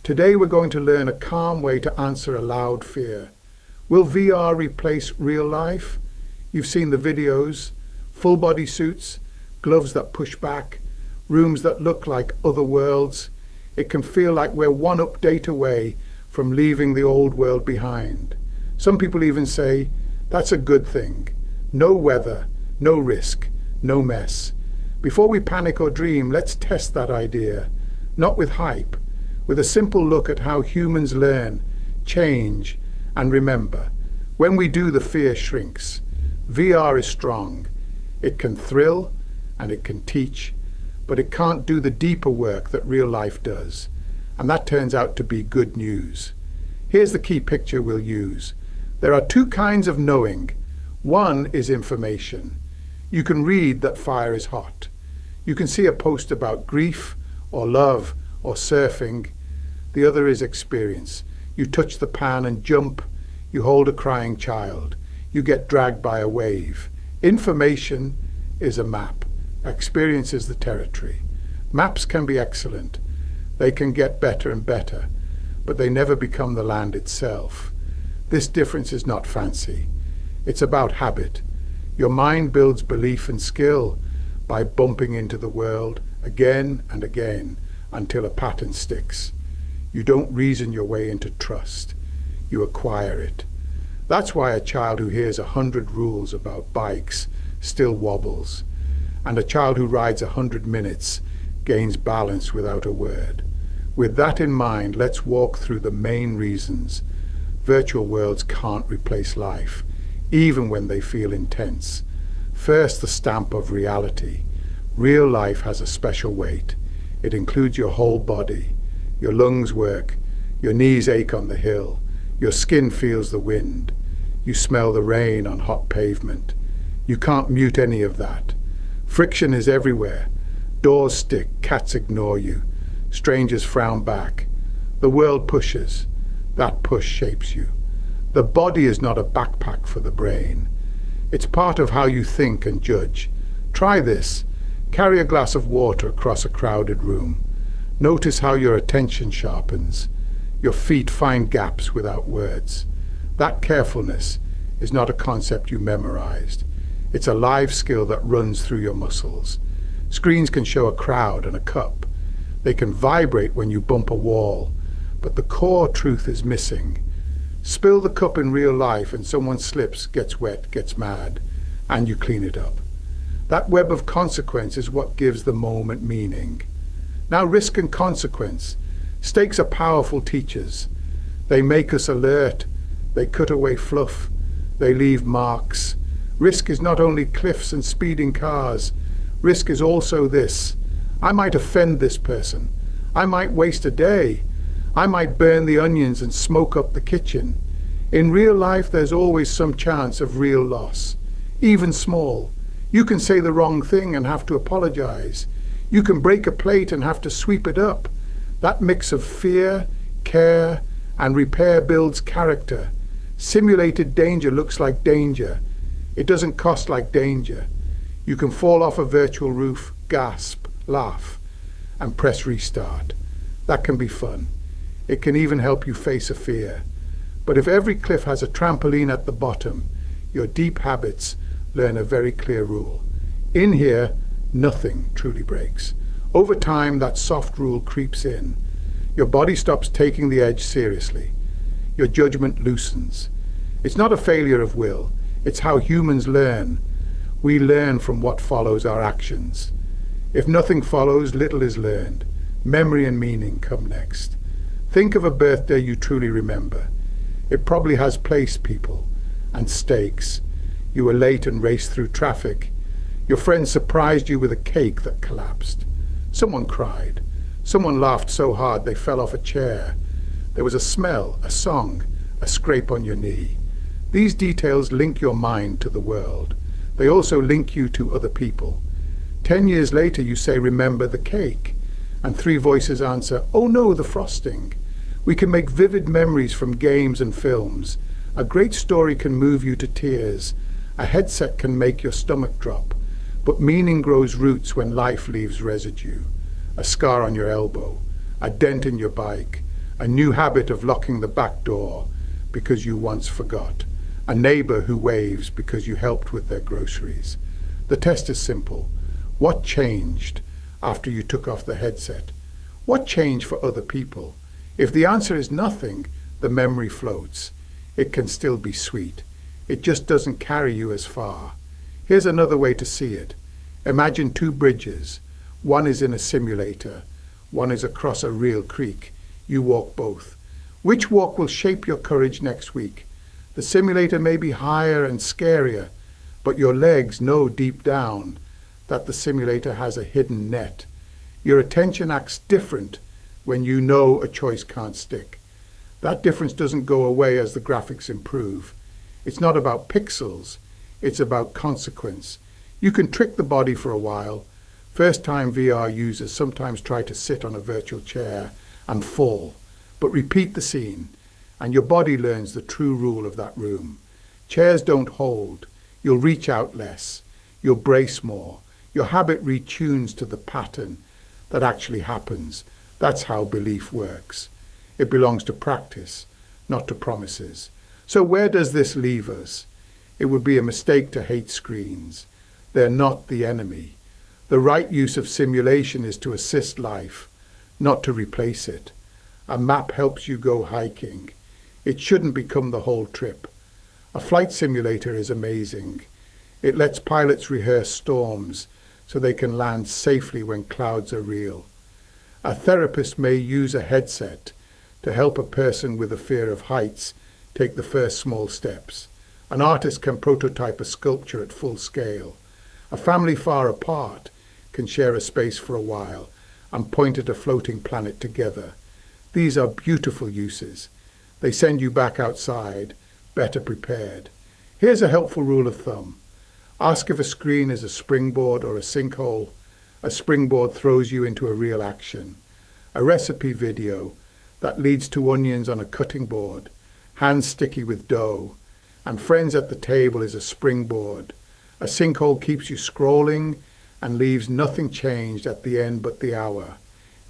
Today we're going to learn a calm way to answer a loud fear. Will VR replace real life? You've seen the videos, full body suits, gloves that push back, rooms that look like other worlds. It can feel like we're one update away from leaving the old world behind. Some people even say, that's a good thing. No weather, no risk, no mess. Before we panic or dream, let's test that idea. Not with hype, with a simple look at how humans learn, change, and remember. When we do, the fear shrinks. VR is strong. It can thrill and it can teach, but it can't do the deeper work that real life does. And that turns out to be good news. Here's the key picture we'll use. There are two kinds of knowing. One is information. You can read that fire is hot. You can see a post about grief or love or surfing. The other is experience. You touch the pan and jump. You hold a crying child. You get dragged by a wave. Information is a map. Experience is the territory. Maps can be excellent. They can get better and better, but they never become the land itself. This difference is not fancy. It's about habit. Your mind builds belief and skill by bumping into the world again and again until a pattern sticks. You don't reason your way into trust. You acquire it. That's why a child who hears 100 rules about bikes still wobbles, and a child who rides 100 minutes gains balance without a word. With that in mind, let's walk through the main reasons virtual worlds can't replace life, even when they feel intense. First, the stamp of reality. Real life has a special weight. It includes your whole body. Your lungs work. Your knees ache on the hill. Your skin feels the wind. You smell the rain on hot pavement. You can't mute any of that. Friction is everywhere. Doors stick, cats ignore you. Strangers frown back. The world pushes. That push shapes you. The body is not a backpack for the brain. It's part of how you think and judge. Try this. Carry a glass of water across a crowded room. Notice how your attention sharpens. Your feet find gaps without words. That carefulness is not a concept you memorized. It's a live skill that runs through your muscles. Screens can show a crowd and a cup. They can vibrate when you bump a wall, but the core truth is missing. Spill the cup in real life and someone slips, gets wet, gets mad, and you clean it up. That web of consequence is what gives the moment meaning. Now, risk and consequence. Stakes are powerful teachers. They make us alert. They cut away fluff. They leave marks. Risk is not only cliffs and speeding cars. Risk is also this. I might offend this person. I might waste a day. I might burn the onions and smoke up the kitchen. In real life, there's always some chance of real loss, even small. You can say the wrong thing and have to apologize. You can break a plate and have to sweep it up. That mix of fear, care, and repair builds character. Simulated danger looks like danger. It doesn't cost like danger. You can fall off a virtual roof, gasp, laugh, and press restart. That can be fun. It can even help you face a fear. But if every cliff has a trampoline at the bottom, your deep habits learn a very clear rule. In here, nothing truly breaks. Over time, that soft rule creeps in. Your body stops taking the edge seriously. Your judgment loosens. It's not a failure of will. It's how humans learn. We learn from what follows our actions. If nothing follows, little is learned. Memory and meaning come next. Think of a birthday you truly remember. It probably has place people and stakes. You were late and raced through traffic. Your friend surprised you with a cake that collapsed. Someone cried. Someone laughed so hard they fell off a chair. There was a smell, a song, a scrape on your knee. These details link your mind to the world. They also link you to other people. 10 years later you say, remember the cake. And 3 voices answer, oh no, the frosting. We can make vivid memories from games and films. A great story can move you to tears. A headset can make your stomach drop. But meaning grows roots when life leaves residue. A scar on your elbow, a dent in your bike, A new habit of locking the back door because you once forgot. A neighbor who waves because you helped with their groceries. The test is simple. What changed after you took off the headset? What changed for other people? If the answer is nothing, the memory floats. It can still be sweet. It just doesn't carry you as far. Here's another way to see it. Imagine two bridges. One is in a simulator. One is across a real creek. You walk both. Which walk will shape your courage next week? The simulator may be higher and scarier, but your legs know deep down that the simulator has a hidden net. Your attention acts different when you know a choice can't stick. That difference doesn't go away as the graphics improve. It's not about pixels, it's about consequence. You can trick the body for a while. First-time VR users sometimes try to sit on a virtual chair and fall, but repeat the scene, and your body learns the true rule of that room. Chairs don't hold. You'll reach out less. You'll brace more. Your habit retunes to the pattern that actually happens. That's how belief works. It belongs to practice, not to promises. So where does this leave us? It would be a mistake to hate screens. They're not the enemy. The right use of simulation is to assist life, not to replace it. A map helps you go hiking. It shouldn't become the whole trip. A flight simulator is amazing. It lets pilots rehearse storms so they can land safely when clouds are real. A therapist may use a headset to help a person with a fear of heights take the first small steps. An artist can prototype a sculpture at full scale. A family far apart can share a space for a while and point at a floating planet together. These are beautiful uses. They send you back outside, better prepared. Here's a helpful rule of thumb. Ask if a screen is a springboard or a sinkhole. A springboard throws you into a real action. A recipe video that leads to onions on a cutting board, hands sticky with dough, and friends at the table is a springboard. A sinkhole keeps you scrolling and leaves nothing changed at the end but the hour.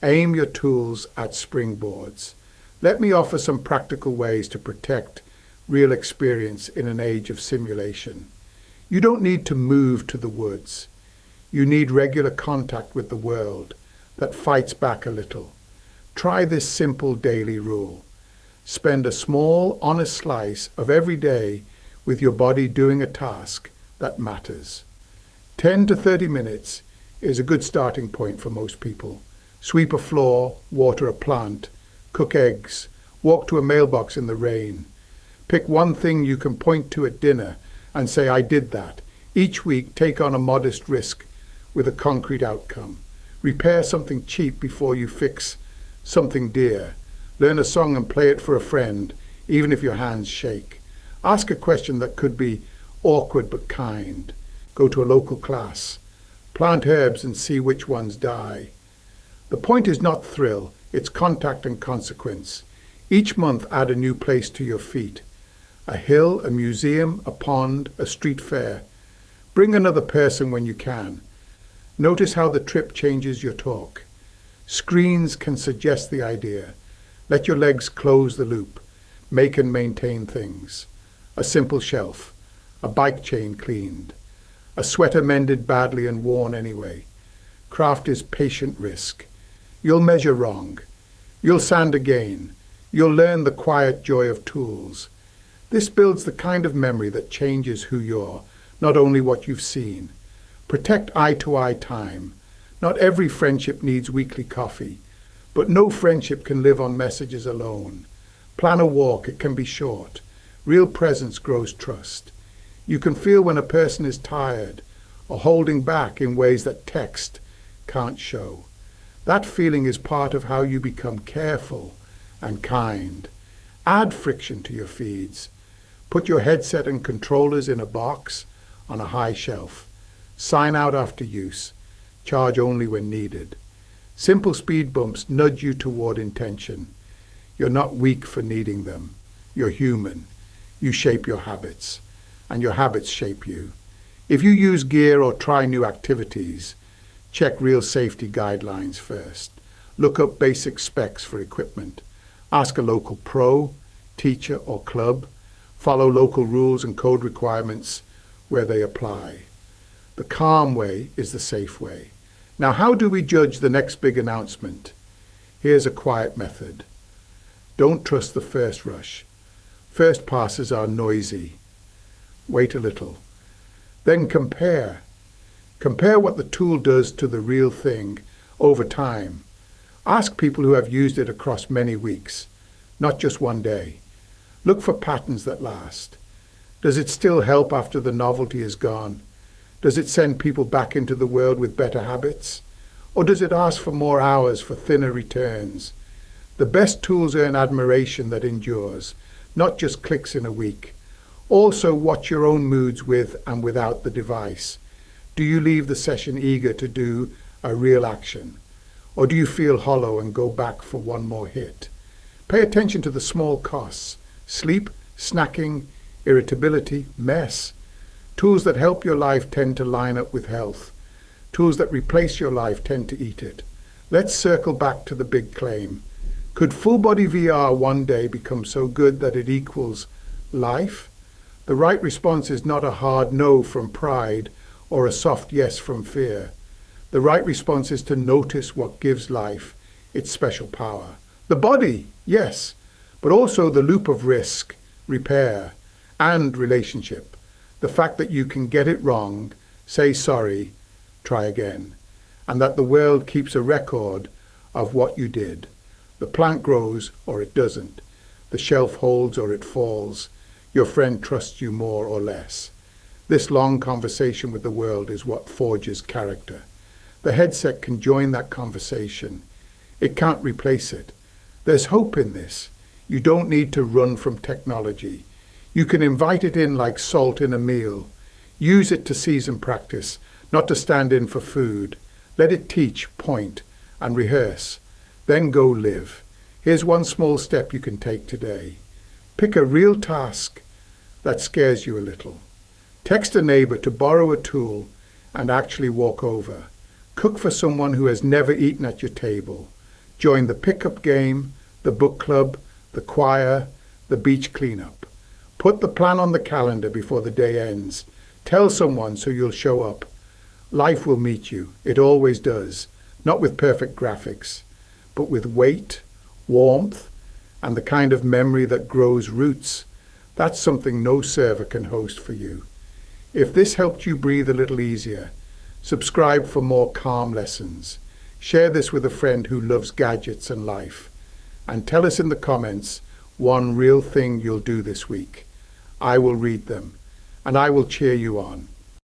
Aim your tools at springboards. Let me offer some practical ways to protect real experience in an age of simulation. You don't need to move to the woods. You need regular contact with the world that fights back a little. Try this simple daily rule. Spend a small, honest slice of every day with your body doing a task that matters. 10 to 30 minutes is a good starting point for most people. Sweep a floor, water a plant, cook eggs, walk to a mailbox in the rain. Pick one thing you can point to at dinner and say, I did that. Each week, take on a modest risk with a concrete outcome. Repair something cheap before you fix something dear. Learn a song and play it for a friend, even if your hands shake. Ask a question that could be awkward but kind. Go to a local class. Plant herbs and see which ones die. The point is not thrill, it's contact and consequence. Each month add a new place to your feet. A hill, a museum, a pond, a street fair. Bring another person when you can. Notice how the trip changes your talk. Screens can suggest the idea. Let your legs close the loop. Make and maintain things. A simple shelf. A bike chain cleaned. A sweater mended badly and worn anyway. Craft is patient risk. You'll measure wrong. You'll sand again. You'll learn the quiet joy of tools. This builds the kind of memory that changes who you're, not only what you've seen. Protect eye-to-eye time. Not every friendship needs weekly coffee, but no friendship can live on messages alone. Plan a walk, it can be short. Real presence grows trust. You can feel when a person is tired or holding back in ways that text can't show. That feeling is part of how you become careful and kind. Add friction to your feeds. Put your headset and controllers in a box on a high shelf. Sign out after use. Charge only when needed. Simple speed bumps nudge you toward intention. You're not weak for needing them. You're human. You shape your habits, and your habits shape you. If you use gear or try new activities, check real safety guidelines first. Look up basic specs for equipment. Ask a local pro, teacher or club. Follow local rules and code requirements where they apply. The calm way is the safe way. Now, how do we judge the next big announcement? Here's a quiet method. Don't trust the first rush. First passes are noisy. Wait a little. Then compare. Compare what the tool does to the real thing over time. Ask people who have used it across many weeks, not just one day. Look for patterns that last. Does it still help after the novelty is gone? Does it send people back into the world with better habits? Or does it ask for more hours for thinner returns? The best tools earn admiration that endures, not just clicks in a week. Also watch your own moods with and without the device. Do you leave the session eager to do a real action? Or do you feel hollow and go back for one more hit? Pay attention to the small costs. Sleep, snacking, irritability, mess. Tools that help your life tend to line up with health. Tools that replace your life tend to eat it. Let's circle back to the big claim. Could full-body VR one day become so good that it equals life? The right response is not a hard no from pride or a soft yes from fear. The right response is to notice what gives life its special power. The body, yes, but also the loop of risk, repair, and relationship. The fact that you can get it wrong, say sorry, try again, and that the world keeps a record of what you did. The plant grows or it doesn't. The shelf holds or it falls. Your friend trusts you more or less. This long conversation with the world is what forges character. The headset can join that conversation. It can't replace it. There's hope in this. You don't need to run from technology. You can invite it in like salt in a meal. Use it to season practice, not to stand in for food. Let it teach, point, and rehearse. Then go live. Here's one small step you can take today. Pick a real task that scares you a little. Text a neighbor to borrow a tool and actually walk over. Cook for someone who has never eaten at your table. Join the pickup game, the book club, the choir, the beach cleanup. Put the plan on the calendar before the day ends. Tell someone so you'll show up. Life will meet you. It always does. Not with perfect graphics, but with weight, warmth, and the kind of memory that grows roots. That's something no server can host for you. If this helped you breathe a little easier, subscribe for more calm lessons. Share this with a friend who loves gadgets and life. And tell us in the comments one real thing you'll do this week. I will read them, and I will cheer you on.